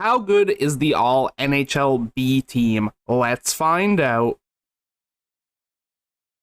How good is the all NHL B team? Let's find out.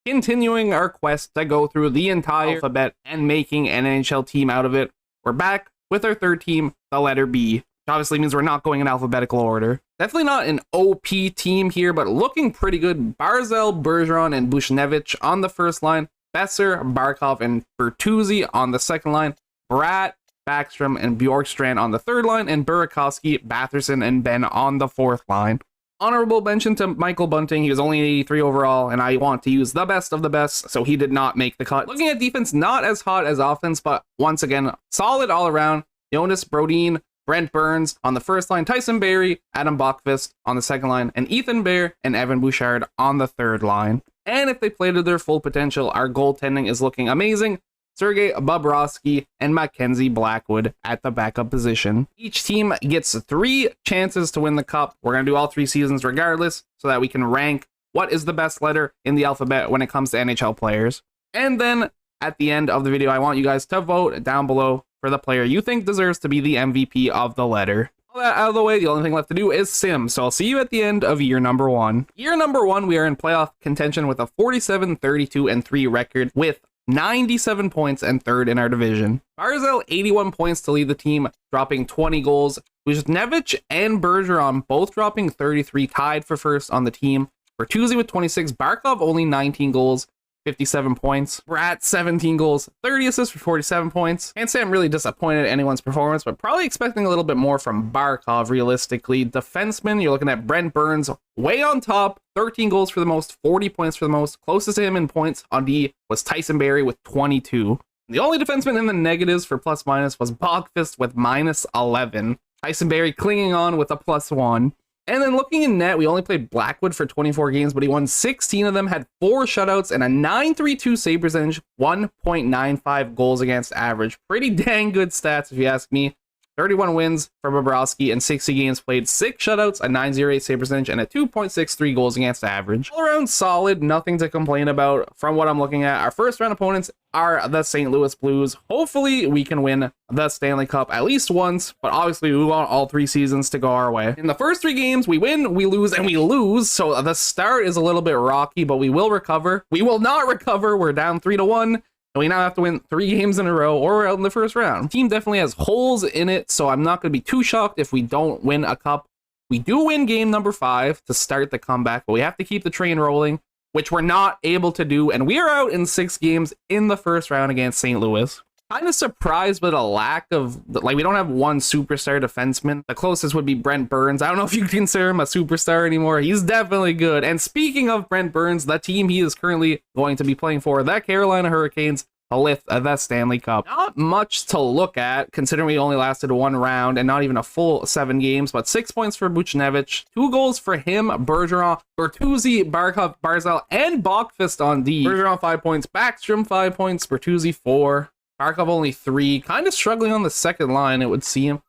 Continuing our quest to go through the entire alphabet and making an NHL team out of it, we're back with our third team, the letter B. Which obviously means we're not going in alphabetical order. Definitely not an OP team here, but looking pretty good. Barzal, Bergeron, and Buchnevich on the first line. Besser, Barkov, and Bertuzzi on the second line. Bratt, Backstrom, and Bjorkstrand on the third line. And Burakovsky, Batherson, and Ben on the fourth line. Honorable mention to Michael Bunting. He was only an 83 overall, and I want to use the best of the best, so he did not make the cut. Looking at defense, not as hot as offense, but once again, solid all around. Jonas Brodin, Brent Burns on the first line, Tyson Barrie, Adam Bokvist on the second line, and Ethan Bear and Evan Bouchard on the third line. And if they played to their full potential, our goaltending is looking amazing. Sergei Bobrovsky and Mackenzie Blackwood at the backup position. Each team gets 3 chances to win the cup. We're going to do all 3 seasons regardless so that we can rank what is the best letter in the alphabet when it comes to NHL players. And then at the end of the video, I want you guys to vote down below for the player you think deserves to be the MVP of the letter. All that out of the way, the only thing left to do is sim. So I'll see you at the end of year number 1. Year number 1, we are in playoff contention with a 47, 32, and 3 record with 97 points and third in our division. Barzal, 81 points to lead the team, dropping 20 goals. Buchnevich and Bergeron both dropping 33, tied for first on the team. Bertuzzi with 26, Barkov only 19 goals, 57 points. Bratt, 17 goals, 30 assists for 47 points. Can't say I'm really disappointed in anyone's performance, but probably expecting a little bit more from Barkov, realistically. Defenseman, you're looking at Brent Burns, way on top, 13 goals for the most, 40 points for the most. Closest to him in points on D was Tyson Barrie with 22. The only defenseman in the negatives for plus minus was Bokvist with minus 11. Tyson Barrie clinging on with a plus 1. And then looking in net, we only played Blackwood for 24 games, but he won 16 of them, had 4 shutouts, and a .932 save percentage, 1.95 goals against average. Pretty dang good stats, if you ask me. 31 wins for Bobrovsky and 60 games played, 6 shutouts, a .908 save percentage, and a 2.63 goals against average. All around solid, nothing to complain about from what I'm looking at. Our first round opponents are the St. Louis Blues. Hopefully we can win the Stanley Cup at least once, but obviously we want all 3 seasons to go our way. In the first 3 games, we win, we lose, and we lose, so the start is a little bit rocky, but we will recover. We will not recover. We're down 3-1. And we now have to win 3 games in a row or we're out in the first round. The team definitely has holes in it, so I'm not going to be too shocked if we don't win a cup. We do win game number 5 to start the comeback, but we have to keep the train rolling, which we're not able to do. And we are out in 6 games in the first round against St. Louis. Kind of surprised with a lack of, we don't have one superstar defenseman. The closest would be Brent Burns. I don't know if you consider him a superstar anymore. He's definitely good. And speaking of Brent Burns, the team he is currently going to be playing for, the Carolina Hurricanes, to lift the Stanley Cup. Not much to look at, considering we only lasted 1 round and not even a full 7 games, but 6 points for Buchnevich, 2 goals for him, Bergeron, Bertuzzi, Barkov, Barzal, and Bokvist on D. Bergeron 5 points, Backstrom 5 points, Bertuzzi 4. Barkov only 3, kind of struggling on the second line, it would seem.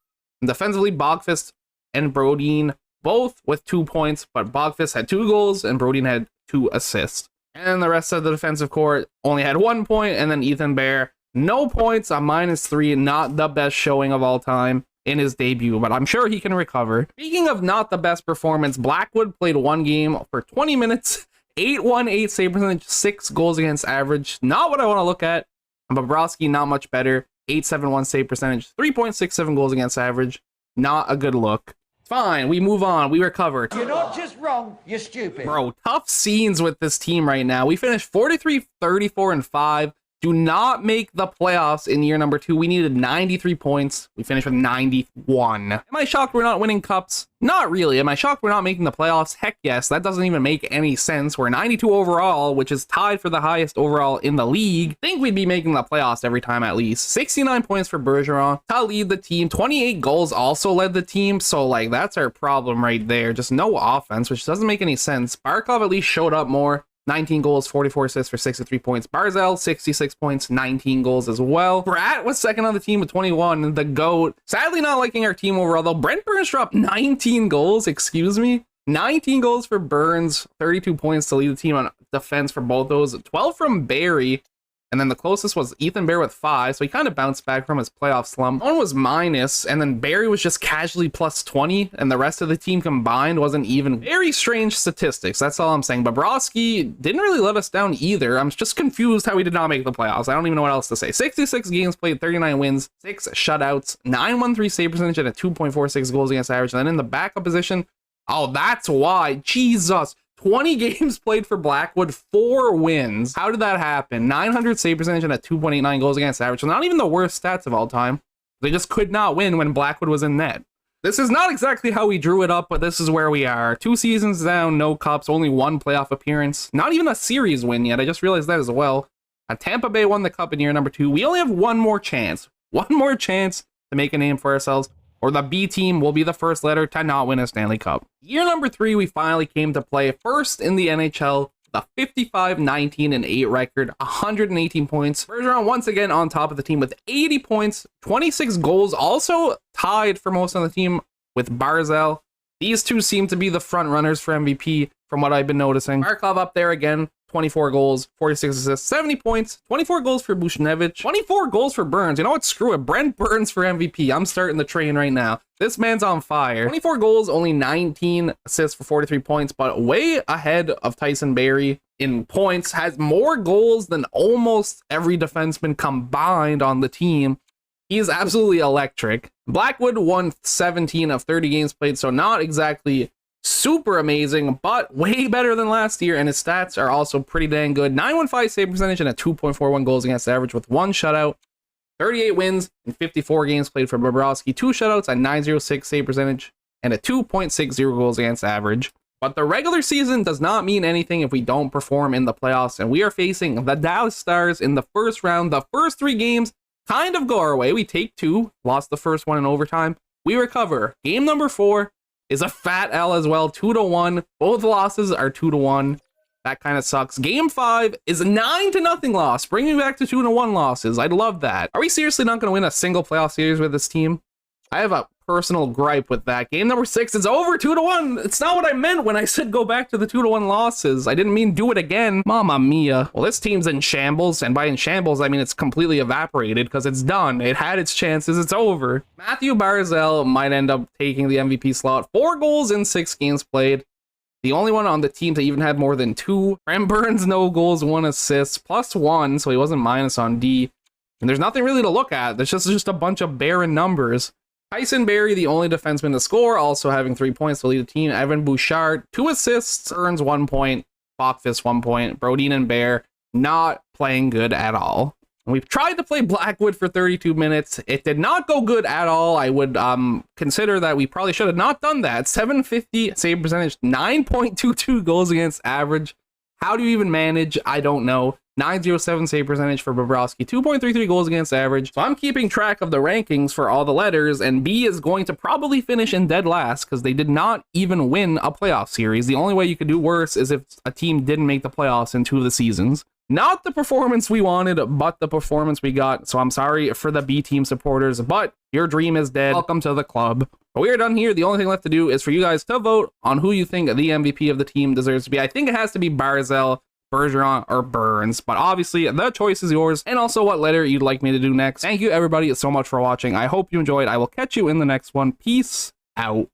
And defensively, Bokvist and Brodin both with 2 points, but Bokvist had 2 goals and Brodin had 2 assists. And the rest of the defensive core only had 1 point, and then Ethan Bear, no points, a -3, not the best showing of all time in his debut, but I'm sure he can recover. Speaking of not the best performance, Blackwood played 1 game for 20 minutes, 818 save percentage, 6 goals against average, not what I want to look at. Bobrovsky, not much better. 871 save percentage, 3.67 goals against average. Not a good look. Fine, we move on. We recover. You're not just wrong, you're stupid. Bro, tough scenes with this team right now. We finished 43, 34, and 5. Do not make the playoffs in year number 2. We needed 93 points. We finished with 91. Am I shocked we're not winning cups? Not really. Am I shocked we're not making the playoffs? Heck yes. That doesn't even make any sense. We're 92 overall, which is tied for the highest overall in the league. Think we'd be making the playoffs every time at least. 69 points for Bergeron to lead the team. 28 goals also led the team. So, that's our problem right there. Just no offense, which doesn't make any sense. Barkov at least showed up more. 19 goals, 44 assists for 63 points. Barzal, 66 points, 19 goals as well. Bratt was second on the team with 21. The GOAT. Sadly not liking our team overall, though. Brent Burns dropped 19 goals, excuse me. 19 goals for Burns, 32 points to lead the team on defense for both those. 12 from Barrie, And then the closest was Ethan Bear with 5, so he kind of bounced back from his playoff slump. One was minus, and then Barry was just casually plus 20, and the rest of the team combined wasn't even. Very strange statistics, that's all I'm saying. Bobrovsky didn't really let us down either. I'm just confused how he did not make the playoffs. I don't even know what else to say. 66 games played, 39 wins, 6 shutouts, 913 save percentage, and a 2.46 goals against average. And then in the backup position, oh, that's why. Jesus. 20 games played for Blackwood, 4 wins. How did that happen? 900 save percentage and a 2.89 goals against average. So not even the worst stats of all time. They just could not win when Blackwood was in net. This is not exactly how we drew it up, but this is where we are. 2 seasons down, no cups, only 1 playoff appearance. Not even a series win yet. I just realized that as well. Tampa Bay won the cup in year number 2. We only have one more chance. One more chance to make a name for ourselves, or the B team will be the first letter to not win a Stanley Cup. Year number 3, we finally came to play first in the NHL, the 55-19-8 record, 118 points. Bergeron once again on top of the team with 80 points, 26 goals, also tied for most on the team with Barzal. These two seem to be the front runners for MVP from what I've been noticing. Markov up there again, 24 goals, 46 assists, 70 points, 24 goals for Buchnevich, 24 goals for Burns. You know what? Screw it. Brent Burns for MVP. I'm starting the train right now. This man's on fire. 24 goals, only 19 assists for 43 points, but way ahead of Tyson Barrie in points, has more goals than almost every defenseman combined on the team. He is absolutely electric. Blackwood won 17 of 30 games played, so not exactly super amazing, but way better than last year, and his stats are also pretty dang good. 915 save percentage and a 2.41 goals against average with 1 shutout, 38 wins in 54 games played for Bobrovsky, 2 shutouts, a 906 save percentage, and a 2.60 goals against average. But the regular season does not mean anything if we don't perform in the playoffs, and we are facing the Dallas Stars in the first round. The first 3 games kind of go our way. We take 2, lost the first one in overtime. We recover. Game number 4 is a fat L as well, 2-1. Both losses are 2-1. That kind of sucks. Game 5 is a 9-0 loss, bringing me back to 2-1 losses. I'd love that. Are we seriously not going to win a single playoff series with this team? I have a personal gripe with that. Game number 6 is over, 2-1. It's not what I meant when I said go back to the 2-1 losses. I didn't mean do it again. Mamma mia. Well, this team's in shambles, and by in shambles, I mean it's completely evaporated because it's done. It had its chances. It's over. Matthew Barzal might end up taking the MVP slot. 4 goals in 6 games played. The only one on the team to even have more than 2. Brent Burns, no goals, 1 assist, +1, so he wasn't minus on D. And there's nothing really to look at. There's just a bunch of barren numbers. Tyson Barrie, the only defenseman to score, also having 3 points to lead the team. Evan Bouchard, 2 assists, Burns 1 point, Bachfist 1 point. Brodin and Bear not playing good at all. And we've tried to play Blackwood for 32 minutes. It did not go good at all. I would consider that we probably should have not done that. 750 save percentage, 9.22 goals against average. How do you even manage? I don't know. 907 save percentage for Bobrovsky, 2.33 goals against average. So I'm keeping track of the rankings for all the letters, and B is going to probably finish in dead last because they did not even win a playoff series. The only way you could do worse is if a team didn't make the playoffs in 2 of the seasons. Not the performance we wanted, but the performance we got. So I'm sorry for the B team supporters, but your dream is dead. Welcome to the club. But we are done here. The only thing left to do is for you guys to vote on who you think the MVP of the team deserves to be. I think it has to be Barzal, Bergeron, or Burns, but obviously the choice is yours, and also what letter you'd like me to do next. Thank you everybody so much for watching. I hope you enjoyed. I will catch you in the next one. Peace out.